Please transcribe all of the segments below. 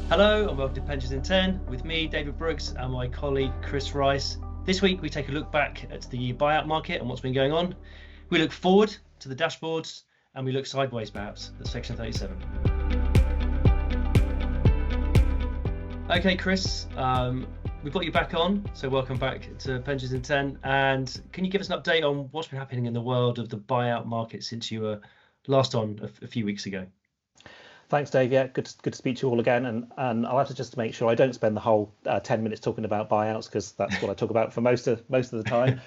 Hello and welcome to Pensions in 10 with me, David Brooks, and my colleague Chris Rice. This week we take a look back at the buyout market and what's been going on. We look forward to the dashboards and we look sideways perhaps at Section 37. Okay, Chris, we've got you back on, so welcome back to Pensions in 10. And can you give us an update on what's been happening in the world of the buyout market since you were last on a few weeks ago? Thanks, Dave. Yeah, good to speak to you all again. And I'll have to just make sure I don't spend the whole 10 minutes talking about buyouts, because that's what I talk about for most of the time.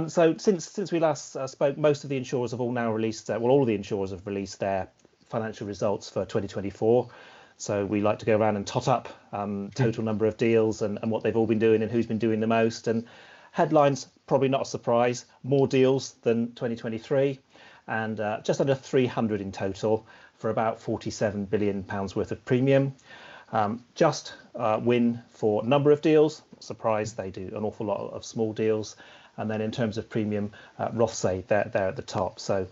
So since we last spoke, most of the insurers have all now released, all of the insurers have released their financial results for 2024. So we like to go around and tot up total number of deals and what they've all been doing and who's been doing the most. And headlines, probably not a surprise, more deals than 2023 and just under 300 in total for about £47 billion worth of premium. Just win for number of deals. Not surprised, they do an awful lot of small deals. And then in terms of premium, Rothesay, they're at the top. So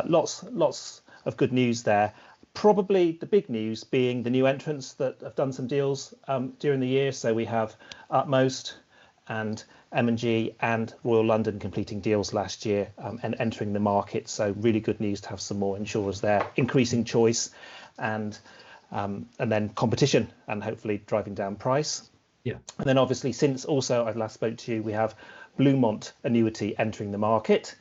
lots of good news there. Probably the big news being the new entrants that have done some deals during the year. So we have Utmost and M&G and Royal London completing deals last year and entering the market. So really good news to have some more insurers there, increasing choice and then competition and hopefully driving down price. Yeah. And then obviously since also I last spoke to you, we have Bluemont Annuity entering the market,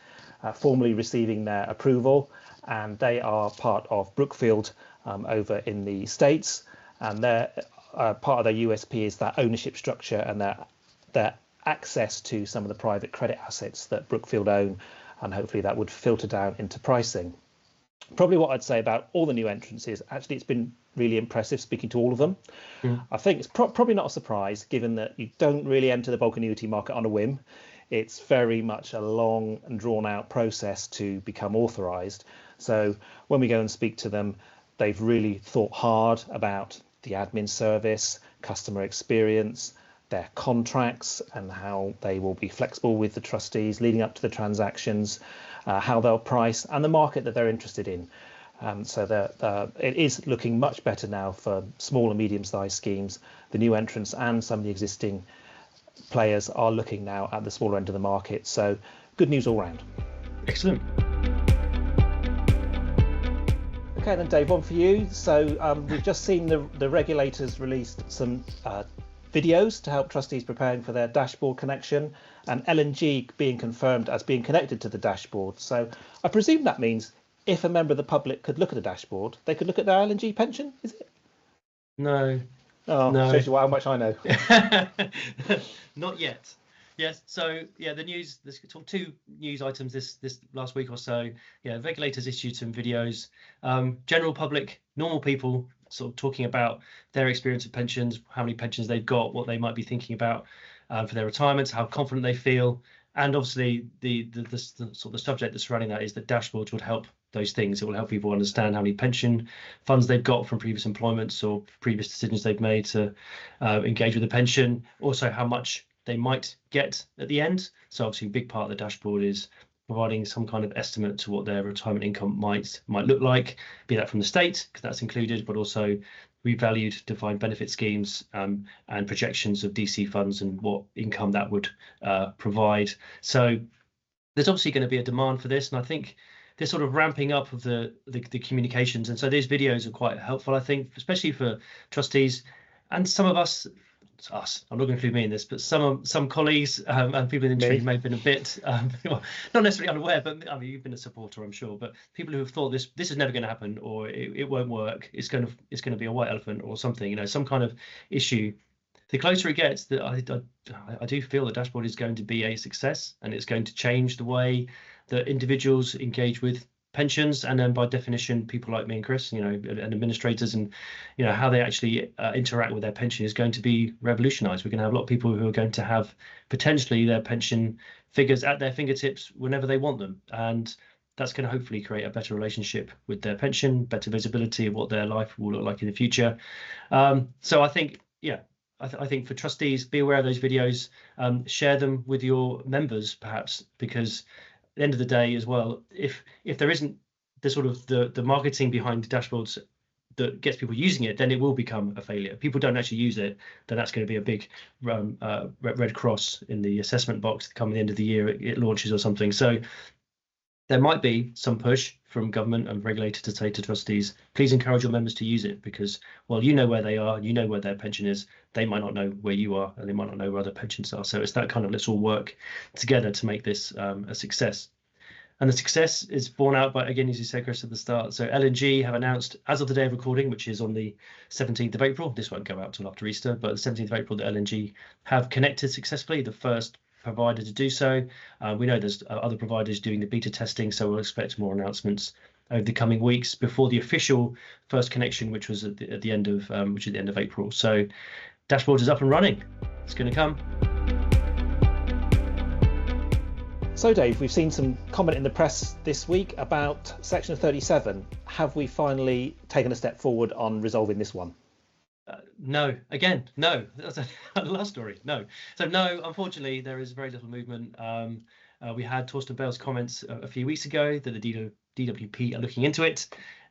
formally receiving their approval, and they are part of Brookfield over in the States, and their part of their USP is that ownership structure and their access to some of the private credit assets that Brookfield own, and hopefully that would filter down into pricing. Probably what I'd say about all the new entrants is actually it's been really impressive speaking to all of them. I think it's probably not a surprise given that you don't really enter the bulk annuity market on a whim. It's very much a long and drawn out process to become authorised. So when we go and speak to them, they've really thought hard about the admin service, customer experience, their contracts and how they will be flexible with the trustees leading up to the transactions, how they'll price and the market that they're interested in. So it is looking much better now for small and medium-sized schemes. The new entrants and some of the existing players are looking now at the smaller end of the market. So good news all round. Excellent. Okay, then Dave, one for you. So we've just seen the regulators released some videos to help trustees preparing for their dashboard connection, and LNG being confirmed as being connected to the dashboard. So I presume that means if a member of the public could look at the dashboard, they could look at their LNG pension, is it? No. Oh, no. Shows you how much I know. Not yet. Yes. So yeah, the news. There's two news items this last week or so. Yeah, regulators issued some videos. General public, normal people, sort of talking about their experience of pensions, how many pensions they've got, what they might be thinking about for their retirements, how confident they feel, and obviously the sort of the subject that's surrounding that is that dashboards would help those things. It will help people understand how many pension funds they've got from previous employments or previous decisions they've made to engage with the pension. Also, how much they might get at the end. So obviously a big part of the dashboard is providing some kind of estimate to what their retirement income might look like, be that from the state, because that's included, but also revalued defined benefit schemes and projections of DC funds and what income that would provide. So there's obviously going to be a demand for this, and I think this sort of ramping up of the communications, and so these videos are quite helpful, I think, especially for trustees and some of us, I'm not going to include me in this, but some colleagues and people in the industry may have been a bit, not necessarily unaware, but I mean, you've been a supporter, I'm sure, but people who have thought this is never going to happen, or it won't work, it's going to be a white elephant or something, some kind of issue. The closer it gets, that I do feel the dashboard is going to be a success, and it's going to change the way that individuals engage with pensions, and then by definition people like me and Chris, and administrators, and how they actually interact with their pension is going to be revolutionized. We're going to have a lot of people who are going to have potentially their pension figures at their fingertips whenever they want them, and that's going to hopefully create a better relationship with their pension, better visibility of what their life will look like in the future. So I think I think for trustees, be aware of those videos, share them with your members perhaps, because the end of the day as well, if there isn't the sort of the marketing behind dashboards that gets people using it, then it will become a failure. If people don't actually use it, then that's going to be a big red cross in the assessment box come the end of the year it launches or something. So there might be some push from government and regulator to say to trustees, please encourage your members to use it, because, well, you know where they are, you know where their pension is, they might not know where you are, and they might not know where other pensions are. So it's that kind of, let's all work together to make this a success. And the success is borne out by, again, as you said, Chris, at the start. So L&G have announced, as of the day of recording, which is on the 17th of April, this won't go out till after Easter, but the 17th of April, that L&G have connected successfully, the first provider to do so. We know there's other providers doing the beta testing, so we'll expect more announcements over the coming weeks before the official first connection, which was at the end of April. So dashboard is up and running. It's going to come. So Dave, we've seen some comment in the press this week about Section 37. Have we finally taken a step forward on resolving this one? No, again, no. That's a last story. No. So no, unfortunately, there is very little movement. We had Torsten Bell's comments a few weeks ago that the DWP are looking into it.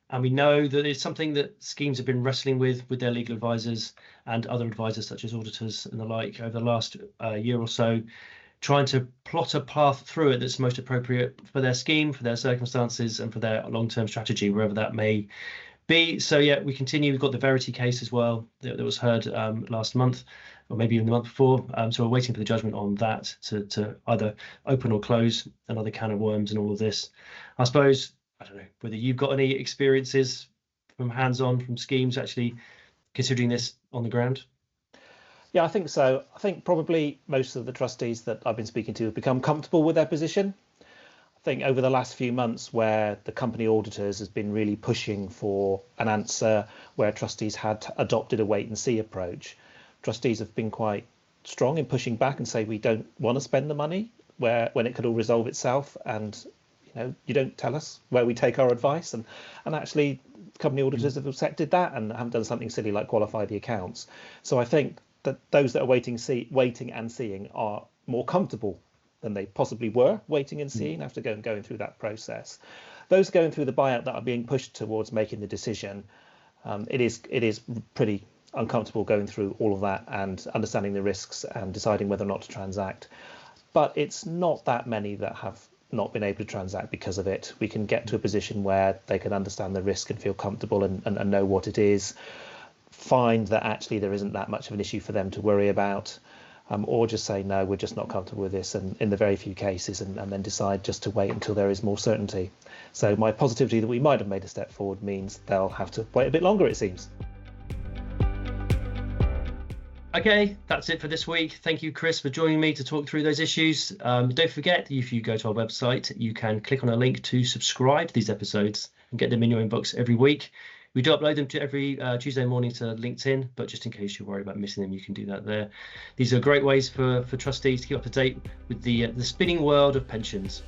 And we know that it's something that schemes have been wrestling with their legal advisors and other advisors such as auditors and the like over the last year or so, trying to plot a path through it that's most appropriate for their scheme, for their circumstances, and for their long-term strategy, wherever that may be. So yeah, we continue. We've got the Verity case as well that was heard last month, or maybe even the month before. So we're waiting for the judgment on that to either open or close another can of worms and all of this. I suppose, I don't know whether you've got any experiences from hands-on from schemes actually considering this on the ground. Yeah, I think so. I think probably most of the trustees that I've been speaking to have become comfortable with their position. I think over the last few months, where the company auditors has been really pushing for an answer, where trustees had adopted a wait and see approach, trustees have been quite strong in pushing back and say we don't want to spend the money when it could all resolve itself, and you don't tell us where we take our advice, and actually company auditors have accepted that and haven't done something silly like qualify the accounts. So I think that those that are waiting and seeing are more comfortable than they possibly were waiting and seeing after going through that process. Those going through the buyout that are being pushed towards making the decision, it is pretty uncomfortable going through all of that and understanding the risks and deciding whether or not to transact. But it's not that many that have not been able to transact because of it. We can get to a position where they can understand the risk and feel comfortable and know what it is, find that actually there isn't that much of an issue for them to worry about, or just say no, we're just not comfortable with this, and in the very few cases, and then decide just to wait until there is more certainty. So my positivity that we might have made a step forward means they'll have to wait a bit longer, it seems. Okay, that's it for this week. Thank you, Chris, for joining me to talk through those issues. Don't forget, if you go to our website, you can click on a link to subscribe to these episodes and get them in your inbox every week. We do upload them to every Tuesday morning to LinkedIn, but just in case you're worried about missing them, you can do that there. These are great ways for trustees to keep up to date with the spinning world of pensions.